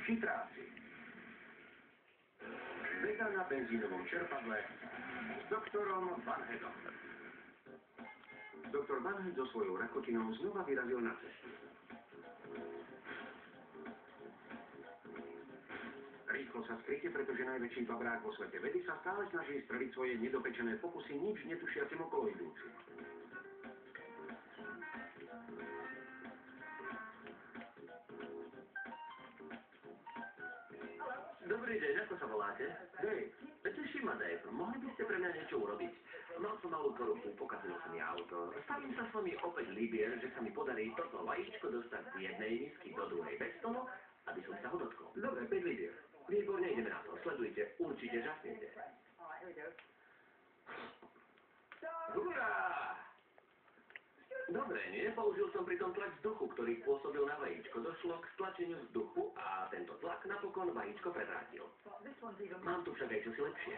Chytráci. Veda na benzínovom čerpadle s doktorom Vanheadom. Doktor Vanhead so svojou rakotinou znova vyrazil na cestu. Rýchlo sa skryte, pretože najväčší babrák vo svete vedy sa stále snaží streliť svoje nedopečené pokusy nič netušiacim okoloidúcim. Dobrý deň, ako sa voláte? Dave, Teší ma, Dave. Mohli by ste pre mňa niečo urobiť? Mal som malú poruchu, pokazilo sa mi auto. Stavím sa s vami opäť libier, že sa mi podarí toto vajíčko dostať z jednej misky do druhej bez toho, aby som sa ho dotkol. Dobre, 5 libier. Výborne, ideme na to. Sledujte, určite žasnete. Hurá! Dobre, nie? Použil som pritom tlak vzduchu, ktorý pôsobil na vajíčko. Došlo k stlačeniu vzduchu a tento tlak napokon vajíčko prevrátil. Mám tu však aj čosi lepšie.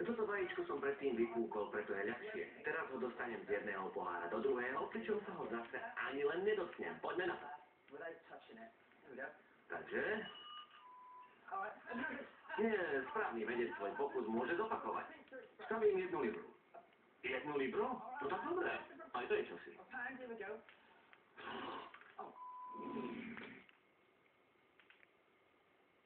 Toto vajíčko som predtým vypúkol, preto je ľahšie. Teraz ho dostanem z jedného pohára do druhého, pričom sa ho zase ani len nedotknem. Poďme na to. Takže... Nie, správny vedec svoj pokus môže zopakovať. Stavím 1 libru. 1 libru? To tak dobré. Aj to je čosi.